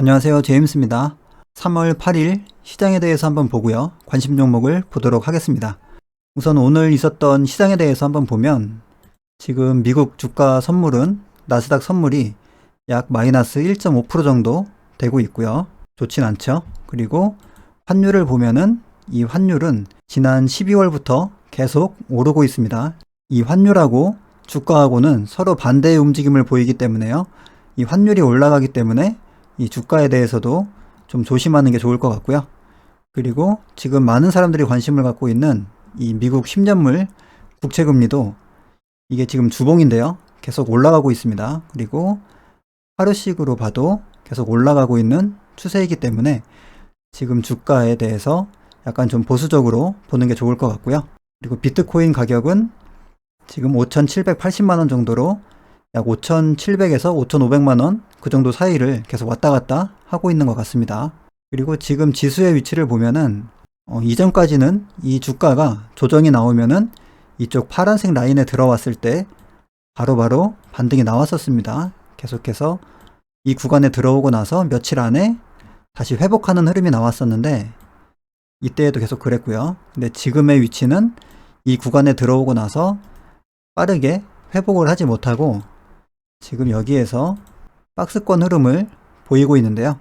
안녕하세요. 제임스입니다. 3월 8일 시장에 대해서 한번 보고요. 관심 종목을 보도록 하겠습니다. 우선 오늘 있었던 시장에 대해서 한번 보면 지금 미국 주가 선물은 나스닥 선물이 약 마이너스 1.5% 정도 되고 있고요. 좋진 않죠. 그리고 환율을 보면은 이 환율은 지난 12월부터 계속 오르고 있습니다. 이 환율하고 주가하고는 서로 반대의 움직임을 보이기 때문에요. 이 환율이 올라가기 때문에 이 주가에 대해서도 좀 조심하는 게 좋을 것 같고요. 그리고 지금 많은 사람들이 관심을 갖고 있는 이 미국 10년물 국채금리도 이게 지금 주봉인데요. 계속 올라가고 있습니다. 그리고 하루씩으로 봐도 계속 올라가고 있는 추세이기 때문에 지금 주가에 대해서 약간 좀 보수적으로 보는 게 좋을 것 같고요. 그리고 비트코인 가격은 지금 5,780만원 정도로 약 5,700에서 5,500만원 그 정도 사이를 계속 왔다 갔다 하고 있는 것 같습니다. 그리고 지금 지수의 위치를 보면은 이전까지는 이 주가가 조정이 나오면은 이쪽 파란색 라인에 들어왔을 때 바로바로 반등이 나왔었습니다. 계속해서 이 구간에 들어오고 나서 며칠 안에 다시 회복하는 흐름이 나왔었는데 이때에도 계속 그랬고요. 근데 지금의 위치는 이 구간에 들어오고 나서 빠르게 회복을 하지 못하고 지금 여기에서 박스권 흐름을 보이고 있는데요.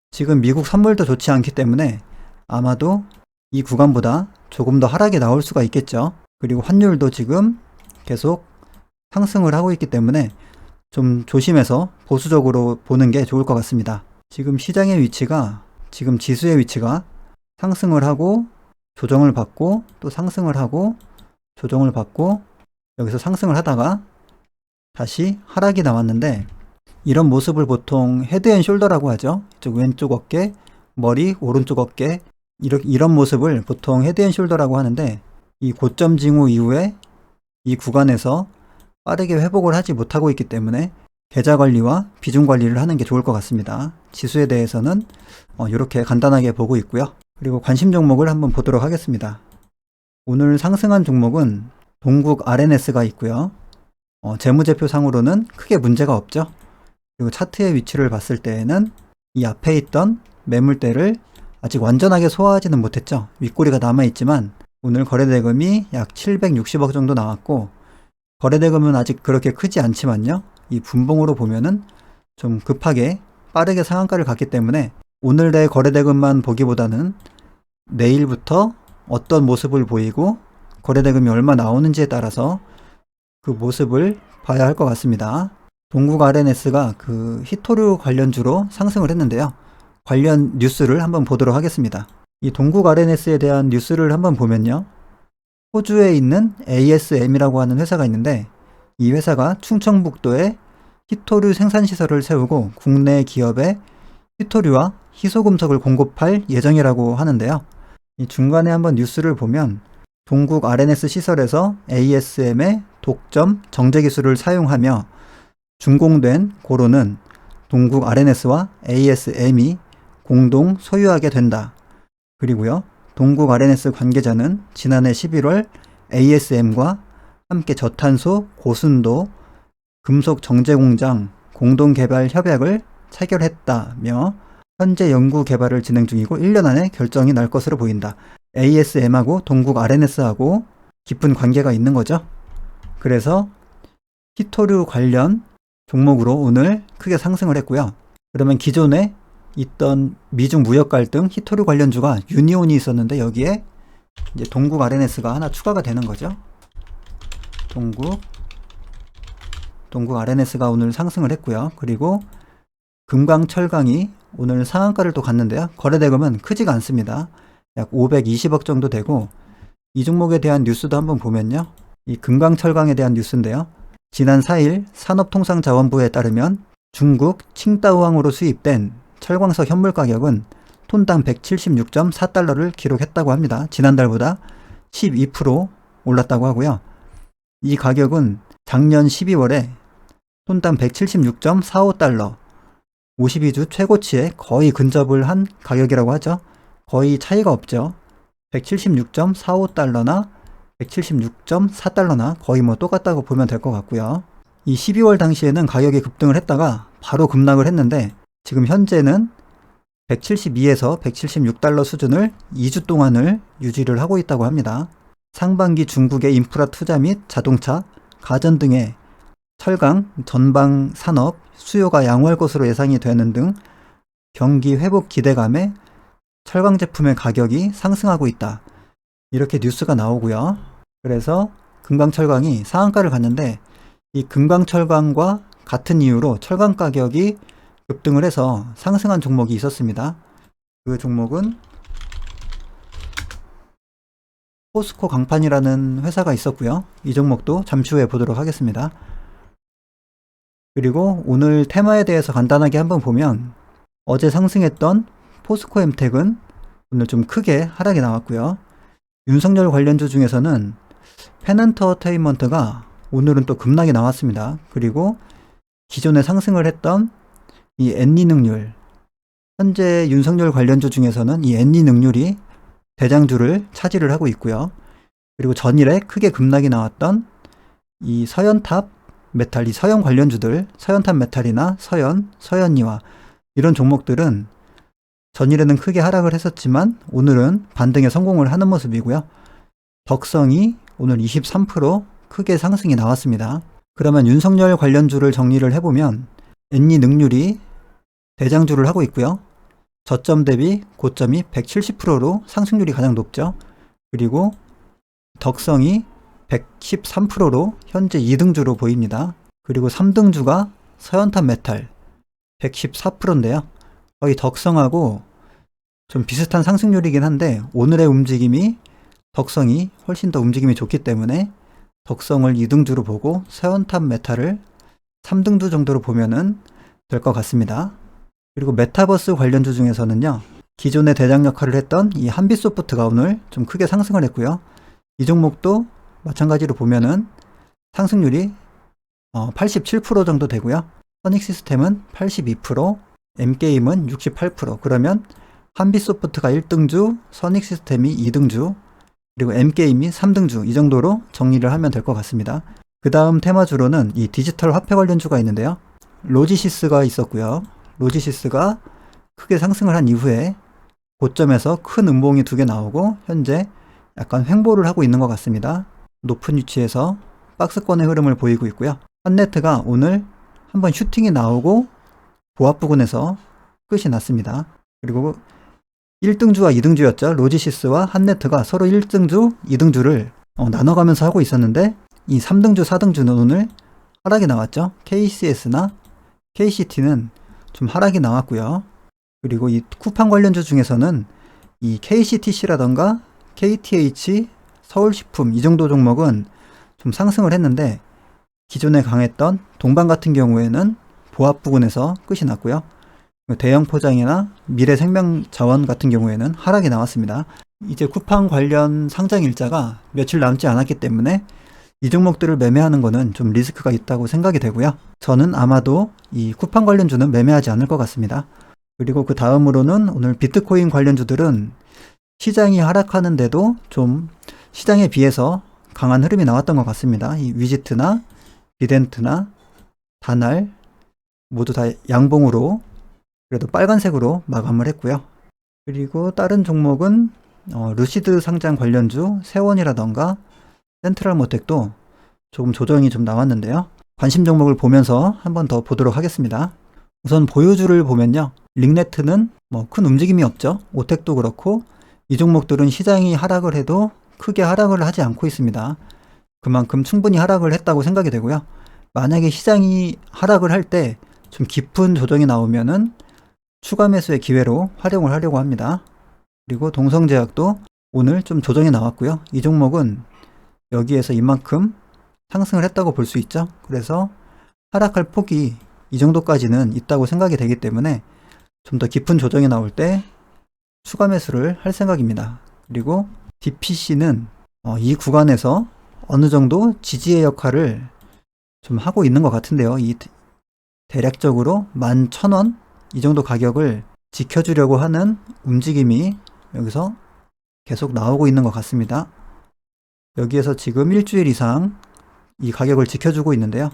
지금 미국 선물도 좋지 않기 때문에 아마도 이 구간보다 조금 더 하락이 나올 수가 있겠죠. 그리고 환율도 지금 계속 상승을 하고 있기 때문에 좀 조심해서 보수적으로 보는 게 좋을 것 같습니다. 지금 시장의 위치가, 지금 지수의 위치가 상승을 하고 조정을 받고 또 상승을 하고 조정을 받고 여기서 상승을 하다가 다시 하락이 나왔는데 이런 모습을 보통 헤드앤숄더라고 하죠. 이쪽 왼쪽 어깨, 머리, 오른쪽 어깨 이런 모습을 보통 헤드앤숄더라고 하는데 이 고점 징후 이후에 이 구간에서 빠르게 회복을 하지 못하고 있기 때문에 계좌 관리와 비중 관리를 하는 게 좋을 것 같습니다. 지수에 대해서는 이렇게 간단하게 보고 있고요. 그리고 관심 종목을 한번 보도록 하겠습니다. 오늘 상승한 종목은 동국 RNS가 있고요. 재무제표상으로는 크게 문제가 없죠. 그리고 차트의 위치를 봤을 때에는 이 앞에 있던 매물대를 아직 완전하게 소화하지는 못했죠. 윗꼬리가 남아있지만 오늘 거래대금이 약 760억 정도 나왔고 거래대금은 아직 그렇게 크지 않지만요. 이 분봉으로 보면은 좀 급하게 빠르게 상한가를 갔기 때문에 오늘의 거래대금만 보기보다는 내일부터 어떤 모습을 보이고 거래대금이 얼마 나오는지에 따라서 그 모습을 봐야 할 것 같습니다. 동국 RNS가 그 히토류 관련주로 상승을 했는데요. 관련 뉴스를 한번 보도록 하겠습니다. 이 동국 RNS에 대한 뉴스를 한번 보면요. 호주에 있는 ASM이라고 하는 회사가 있는데 이 회사가 충청북도에 히토류 생산시설을 세우고 국내 기업에 히토류와 희소금속을 공급할 예정이라고 하는데요. 이 중간에 한번 뉴스를 보면 동국 RNS 시설에서 ASM의 독점 정제 기술을 사용하며 준공된 고로는 동국 RNS와 ASM이 공동 소유하게 된다. 그리고요. 동국 RNS 관계자는 지난해 11월 ASM과 함께 저탄소 고순도 금속 정제 공장 공동 개발 협약을 체결했다며 현재 연구 개발을 진행 중이고 1년 안에 결정이 날 것으로 보인다. ASM하고 동국 RNS하고 깊은 관계가 있는 거죠. 그래서 히토류 관련 종목으로 오늘 크게 상승을 했고요. 그러면 기존에 있던 미중 무역 갈등 히토류 관련주가 유니온이 있었는데 여기에 이제 동국 RNS가 하나 추가가 되는 거죠. 동국 RNS가 오늘 상승을 했고요. 그리고 금강철강이 오늘 상한가를 또 갔는데요. 거래대금은 크지가 않습니다. 약 520억 정도 되고 이 종목에 대한 뉴스도 한번 보면요. 이 금강철강에 대한 뉴스인데요. 지난 4일 산업통상자원부에 따르면 중국 칭따오항으로 수입된 철광석 현물 가격은 톤당 176.4달러를 기록했다고 합니다. 지난달보다 12% 올랐다고 하고요. 이 가격은 작년 12월에 톤당 176.45달러 52주 최고치에 거의 근접을 한 가격이라고 하죠. 거의 차이가 없죠. 176.45달러나 176.4달러나 거의 뭐 똑같다고 보면 될 것 같고요. 이 12월 당시에는 가격이 급등을 했다가 바로 급락을 했는데 지금 현재는 172에서 176달러 수준을 2주 동안을 유지를 하고 있다고 합니다. 상반기 중국의 인프라 투자 및 자동차, 가전 등의 철강, 전방 산업 수요가 양호할 것으로 예상이 되는 등 경기 회복 기대감에 철강 제품의 가격이 상승하고 있다. 이렇게 뉴스가 나오고요. 그래서 금강철강이 상한가를 갔는데 이 금강철강과 같은 이유로 철강 가격이 급등을 해서 상승한 종목이 있었습니다. 그 종목은 포스코 강판이라는 회사가 있었고요. 이 종목도 잠시 후에 보도록 하겠습니다. 그리고 오늘 테마에 대해서 간단하게 한번 보면 어제 상승했던 포스코 엠텍은 오늘 좀 크게 하락이 나왔고요. 윤석열 관련주 중에서는 펜엔터테인먼트가 오늘은 또 급락이 나왔습니다. 그리고 기존에 상승을 했던 이 엔리능률, 현재 윤석열 관련주 중에서는 이 엔리능률이 대장주를 차지를 하고 있고요. 그리고 전일에 크게 급락이 나왔던 이 서현탑 메탈, 이 서현 관련주들, 서현탑 메탈이나 서현, 서현이와 이런 종목들은 전일에는 크게 하락을 했었지만 오늘은 반등에 성공을 하는 모습이고요. 덕성이 오늘 23% 크게 상승이 나왔습니다. 그러면 윤석열 관련주를 정리를 해보면 엔리능률이 대장주를 하고 있고요. 저점 대비 고점이 170%로 상승률이 가장 높죠. 그리고 덕성이 113%로 현재 2등주로 보입니다. 그리고 3등주가 서현탑 메탈 114%인데요. 거의 덕성하고 좀 비슷한 상승률이긴 한데 오늘의 움직임이 덕성이 훨씬 더 움직임이 좋기 때문에 덕성을 2등주로 보고 서현탑 메탈을 3등주 정도로 보면은 될 것 같습니다. 그리고 메타버스 관련주 중에서는요. 기존의 대장 역할을 했던 이 한빛소프트가 오늘 좀 크게 상승을 했고요. 이 종목도 마찬가지로 보면은 상승률이 87% 정도 되고요. 선익시스템은 82%, M게임은 68%. 그러면 한빛소프트가 1등주, 선익시스템이 2등주, 그리고 M게임이 3등주 이 정도로 정리를 하면 될 것 같습니다. 그 다음 테마주로는 이 디지털 화폐 관련주가 있는데요. 로지시스가 있었고요. 로지시스가 크게 상승을 한 이후에 고점에서 큰 음봉이 2개 나오고 현재 약간 횡보를 하고 있는 것 같습니다. 높은 위치에서 박스권의 흐름을 보이고 있고요. 한네트가 오늘 한번 슈팅이 나오고 보합 부근에서 끝이 났습니다. 그리고 1등주와 2등주였죠. 로지시스와 한네트가 서로 1등주, 2등주를 나눠가면서 하고 있었는데 이 3등주, 4등주는 오늘 하락이 나왔죠. KCS나 KCT는 좀 하락이 나왔고요. 그리고 이 쿠팡 관련주 중에서는 이 KCTC라던가 KTH, 서울식품 이 정도 종목은 좀 상승을 했는데 기존에 강했던 동방 같은 경우에는 보합 부근에서 끝이 났고요. 대형 포장이나 미래생명자원 같은 경우에는 하락이 나왔습니다. 이제 쿠팡 관련 상장 일자가 며칠 남지 않았기 때문에 이 종목들을 매매하는 거는 좀 리스크가 있다고 생각이 되고요. 저는 아마도 이 쿠팡 관련주는 매매하지 않을 것 같습니다. 그리고 그 다음으로는 오늘 비트코인 관련주들은 시장이 하락하는데도 좀 시장에 비해서 강한 흐름이 나왔던 것 같습니다. 이 위지트나 비덴트나 다날 모두 다 양봉으로 그래도 빨간색으로 마감을 했고요. 그리고 다른 종목은 루시드 상장 관련주 세원이라던가 센트럴모텍도 조금 조정이 좀 나왔는데요. 관심 종목을 보면서 한번 더 보도록 하겠습니다. 우선 보유주를 보면요. 링네트는 큰 움직임이 없죠. 오텍도 그렇고 이 종목들은 시장이 하락을 해도 크게 하락을 하지 않고 있습니다. 그만큼 충분히 하락을 했다고 생각이 되고요. 만약에 시장이 하락을 할 때 좀 깊은 조정이 나오면은 추가 매수의 기회로 활용을 하려고 합니다. 그리고 동성제약도 오늘 좀 조정이 나왔고요. 이 종목은 여기에서 이만큼 상승을 했다고 볼 수 있죠. 그래서 하락할 폭이 이 정도까지는 있다고 생각이 되기 때문에 좀 더 깊은 조정이 나올 때 추가 매수를 할 생각입니다. 그리고 DPC는 이 구간에서 어느 정도 지지의 역할을 좀 하고 있는 것 같은데요. 이 대략적으로 11,000원 이 정도 가격을 지켜주려고 하는 움직임이 여기서 계속 나오고 있는 것 같습니다. 여기에서 지금 일주일 이상 이 가격을 지켜주고 있는데요.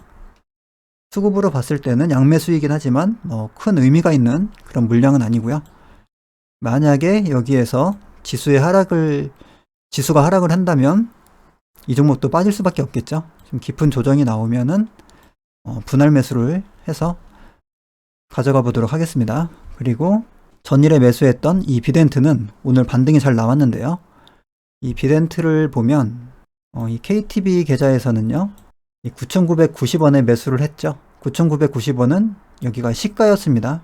수급으로 봤을 때는 양매수이긴 하지만 큰 의미가 있는 그런 물량은 아니고요. 만약에 여기에서 지수가 하락을 한다면 이 종목도 빠질 수밖에 없겠죠. 좀 깊은 조정이 나오면은 분할 매수를 해서 가져가 보도록 하겠습니다. 그리고 전일에 매수했던 이 비덴트는 오늘 반등이 잘 나왔는데요. 이 비덴트를 보면 이 KTB 계좌에서는요, 9,990원에 매수를 했죠. 9,990원은 여기가 시가였습니다.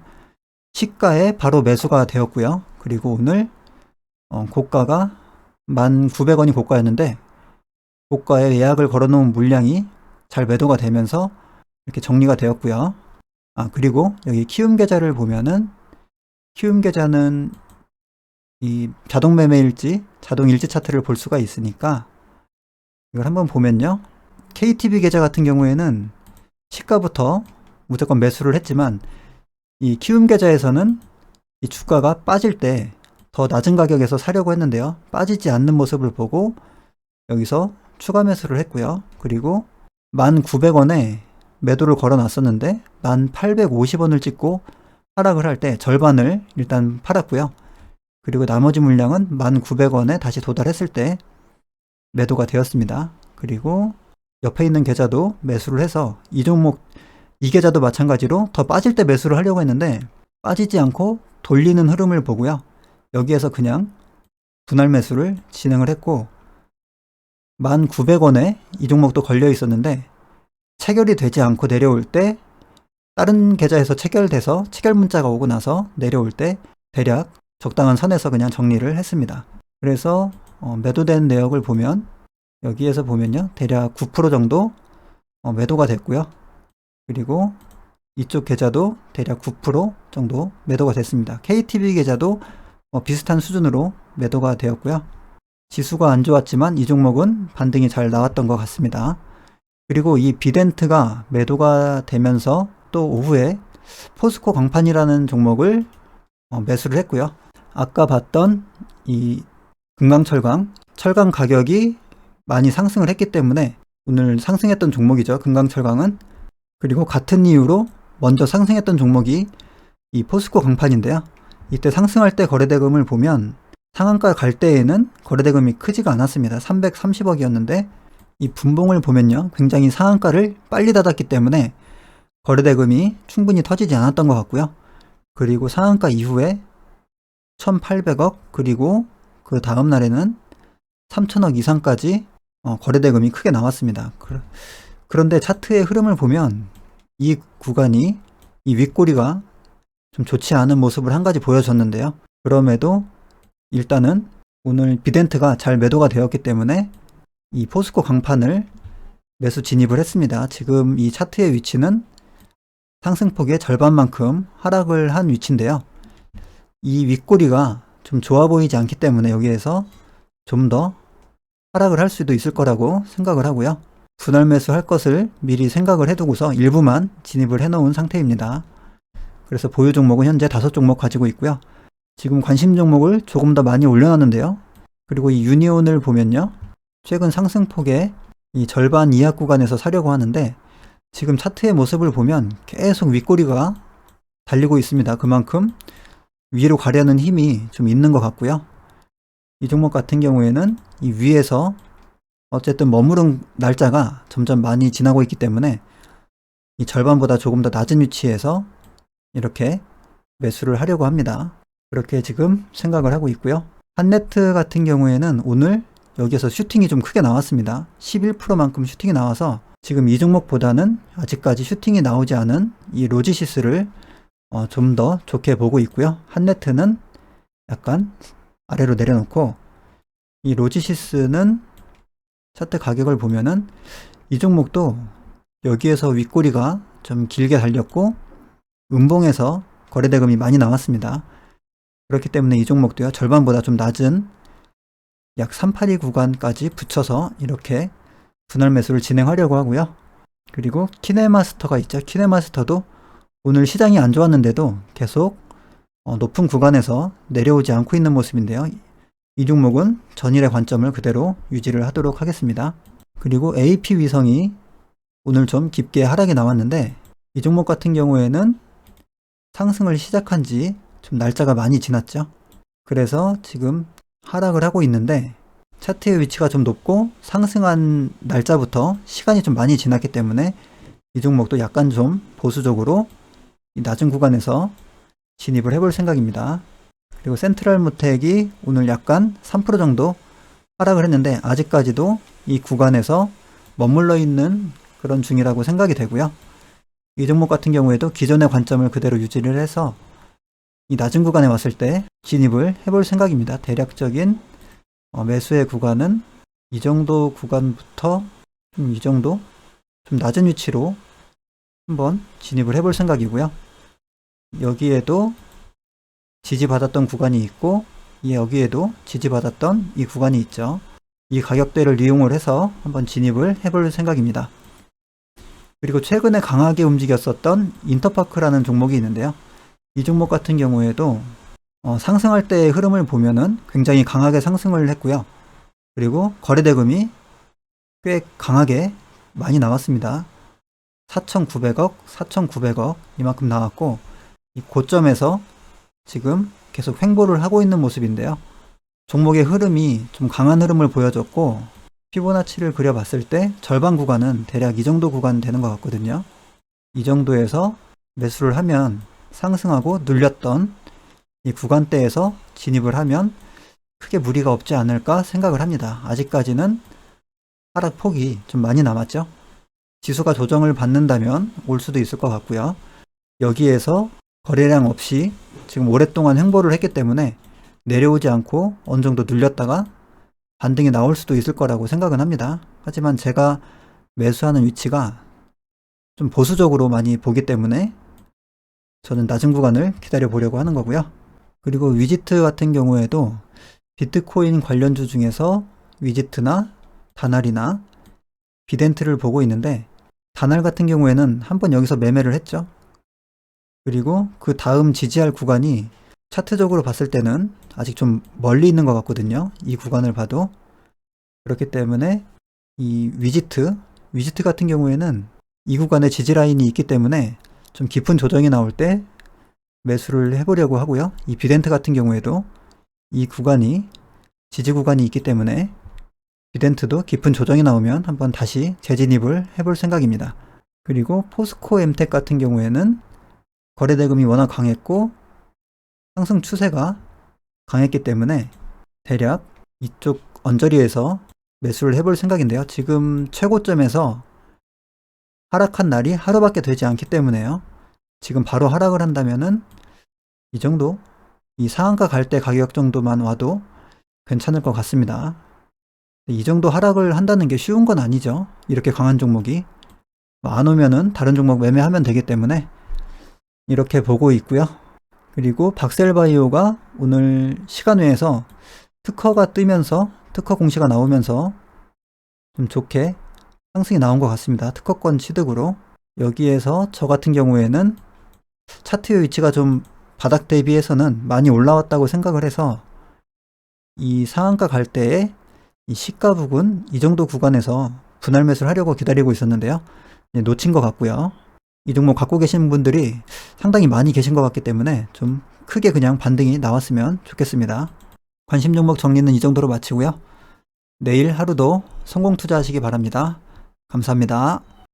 시가에 바로 매수가 되었고요. 그리고 오늘 고가가 1,900원이 고가였는데 고가에 예약을 걸어놓은 물량이 잘 매도가 되면서 이렇게 정리가 되었고요. 그리고 여기 키움 계좌를 보면은 키움 계좌는 이 자동 매매일지, 자동 일지 차트를 볼 수가 있으니까 이걸 한번 보면요. KTB 계좌 같은 경우에는 시가부터 무조건 매수를 했지만 이 키움 계좌에서는 이 주가가 빠질 때 더 낮은 가격에서 사려고 했는데요. 빠지지 않는 모습을 보고 여기서 추가 매수를 했고요. 그리고 1,900원에 매도를 걸어 놨었는데 1,850원을 찍고 하락을 할 때 절반을 일단 팔았고요. 그리고 나머지 물량은 1,900원에 다시 도달했을 때 매도가 되었습니다. 그리고 옆에 있는 계좌도 매수를 해서 이 종목, 이 계좌도 마찬가지로 더 빠질 때 매수를 하려고 했는데 빠지지 않고 돌리는 흐름을 보고요. 여기에서 그냥 분할 매수를 진행을 했고 1,900원에 이 종목도 걸려 있었는데 체결이 되지 않고 내려올 때 다른 계좌에서 체결돼서 체결 문자가 오고 나서 내려올 때 대략 적당한 선에서 그냥 정리를 했습니다. 그래서 매도된 내역을 보면 여기에서 보면요, 대략 9% 정도 매도가 됐고요. 그리고 이쪽 계좌도 대략 9% 정도 매도가 됐습니다. KTB 계좌도 비슷한 수준으로 매도가 되었고요. 지수가 안 좋았지만 이 종목은 반등이 잘 나왔던 것 같습니다. 그리고 이 비덴트가 매도가 되면서 또 오후에 포스코 광판이라는 종목을 매수를 했고요. 아까 봤던 이 금강철강, 철강 가격이 많이 상승을 했기 때문에 오늘 상승했던 종목이죠. 금강철강은. 그리고 같은 이유로 먼저 상승했던 종목이 이 포스코 광판인데요. 이때 상승할 때 거래대금을 보면 상한가 갈 때에는 거래대금이 크지가 않았습니다. 330억이었는데 이 분봉을 보면요, 굉장히 상한가를 빨리 닫았기 때문에 거래대금이 충분히 터지지 않았던 것 같고요. 그리고 상한가 이후에 1,800억, 그리고 그 다음 날에는 3,000억 이상까지 거래대금이 크게 나왔습니다. 그런데 차트의 흐름을 보면 이 구간이, 이 윗꼬리가 좀 좋지 않은 모습을 한 가지 보여줬는데요. 그럼에도 일단은 오늘 비덴트가 잘 매도가 되었기 때문에 이 포스코 강판을 매수 진입을 했습니다. 지금 이 차트의 위치는 상승폭의 절반만큼 하락을 한 위치인데요. 이 윗꼬리가 좀 좋아 보이지 않기 때문에 여기에서 좀 더 하락을 할 수도 있을 거라고 생각을 하고요. 분할 매수 할 것을 미리 생각을 해두고서 일부만 진입을 해놓은 상태입니다. 그래서 보유 종목은 현재 5종목 가지고 있고요. 지금 관심 종목을 조금 더 많이 올려놨는데요. 그리고 이 유니온을 보면요, 최근 상승폭의 이 절반 이하 구간에서 사려고 하는데 지금 차트의 모습을 보면 계속 윗꼬리가 달리고 있습니다. 그만큼 위로 가려는 힘이 좀 있는 것 같고요. 이 종목 같은 경우에는 이 위에서 어쨌든 머무른 날짜가 점점 많이 지나고 있기 때문에 이 절반보다 조금 더 낮은 위치에서 이렇게 매수를 하려고 합니다. 그렇게 지금 생각을 하고 있고요. 한네트 같은 경우에는 오늘 여기에서 슈팅이 좀 크게 나왔습니다. 11%만큼 슈팅이 나와서 지금 이 종목보다는 아직까지 슈팅이 나오지 않은 이 로지시스를 좀 더 좋게 보고 있고요. 한네트는 약간 아래로 내려놓고 이 로지시스는 차트 가격을 보면은 이 종목도 여기에서 윗꼬리가 좀 길게 달렸고 음봉에서 거래대금이 많이 나왔습니다. 그렇기 때문에 이 종목도요, 절반보다 좀 낮은 약 382 구간까지 붙여서 이렇게 분할 매수를 진행하려고 하고요. 그리고 키네마스터가 있죠. 키네마스터도 오늘 시장이 안 좋았는데도 계속 높은 구간에서 내려오지 않고 있는 모습인데요. 이 종목은 전일의 관점을 그대로 유지를 하도록 하겠습니다. 그리고 AP위성이 오늘 좀 깊게 하락이 나왔는데 이 종목 같은 경우에는 상승을 시작한 지 좀 날짜가 많이 지났죠. 그래서 지금 하락을 하고 있는데 차트의 위치가 좀 높고 상승한 날짜부터 시간이 좀 많이 지났기 때문에 이 종목도 약간 좀 보수적으로 이 낮은 구간에서 진입을 해볼 생각입니다. 그리고 센트럴모텍이 오늘 약간 3% 정도 하락을 했는데 아직까지도 이 구간에서 머물러 있는 그런 중이라고 생각이 되고요. 이 종목 같은 경우에도 기존의 관점을 그대로 유지를 해서 이 낮은 구간에 왔을 때 진입을 해볼 생각입니다. 대략적인 매수의 구간은 이 정도 구간부터 이 정도 좀 낮은 위치로 한번 진입을 해볼 생각이고요. 여기에도 지지받았던 구간이 있고 여기에도 지지받았던 이 구간이 있죠. 이 가격대를 이용을 해서 한번 진입을 해볼 생각입니다. 그리고 최근에 강하게 움직였었던 인터파크라는 종목이 있는데요. 이 종목 같은 경우에도 상승할 때의 흐름을 보면은 굉장히 강하게 상승을 했고요. 그리고 거래대금이 꽤 강하게 많이 나왔습니다. 4,900억, 4,900억 이만큼 나왔고 이 고점에서 지금 계속 횡보를 하고 있는 모습인데요. 종목의 흐름이 좀 강한 흐름을 보여줬고 피보나치를 그려봤을 때 절반 구간은 대략 이 정도 구간 되는 것 같거든요. 이 정도에서 매수를 하면 상승하고 눌렸던 이 구간대에서 진입을 하면 크게 무리가 없지 않을까 생각을 합니다. 아직까지는 하락폭이 좀 많이 남았죠. 지수가 조정을 받는다면 올 수도 있을 것 같고요. 여기에서 거래량 없이 지금 오랫동안 횡보를 했기 때문에 내려오지 않고 어느 정도 눌렸다가 반등이 나올 수도 있을 거라고 생각은 합니다. 하지만 제가 매수하는 위치가 좀 보수적으로 많이 보기 때문에 저는 낮은 구간을 기다려 보려고 하는 거고요. 그리고 위지트 같은 경우에도 비트코인 관련주 중에서 위지트나 다날이나 비덴트를 보고 있는데 다날 같은 경우에는 한번 여기서 매매를 했죠. 그리고 그 다음 지지할 구간이 차트적으로 봤을 때는 아직 좀 멀리 있는 것 같거든요. 이 구간을 봐도. 그렇기 때문에 이 위지트 같은 경우에는 이 구간에 지지 라인이 있기 때문에 좀 깊은 조정이 나올 때 매수를 해보려고 하고요. 이 비덴트 같은 경우에도 이 구간이 지지 구간이 있기 때문에 비덴트도 깊은 조정이 나오면 한번 다시 재진입을 해볼 생각입니다. 그리고 포스코 엠텍 같은 경우에는 거래대금이 워낙 강했고 상승 추세가 강했기 때문에 대략 이쪽 언저리에서 매수를 해볼 생각인데요. 지금 최고점에서 하락한 날이 하루밖에 되지 않기 때문에요. 지금 바로 하락을 한다면은 이 정도, 이 상한가 갈 때 가격 정도만 와도 괜찮을 것 같습니다. 이 정도 하락을 한다는 게 쉬운 건 아니죠. 이렇게 강한 종목이. 안 오면은 다른 종목 매매하면 되기 때문에 이렇게 보고 있고요. 그리고 박셀바이오가 오늘 시간외에서 특허가 뜨면서 특허 공시가 나오면서 좀 좋게 상승이 나온 것 같습니다. 특허권 취득으로. 여기에서 저 같은 경우에는 차트의 위치가 좀 바닥 대비해서는 많이 올라왔다고 생각을 해서 이 상한가 갈 때에 이 시가 부근 이 정도 구간에서 분할 매수를 하려고 기다리고 있었는데요. 놓친 것 같고요. 이 종목 갖고 계신 분들이 상당히 많이 계신 것 같기 때문에 좀 크게 그냥 반등이 나왔으면 좋겠습니다. 관심 종목 정리는 이 정도로 마치고요. 내일 하루도 성공 투자하시기 바랍니다. 감사합니다.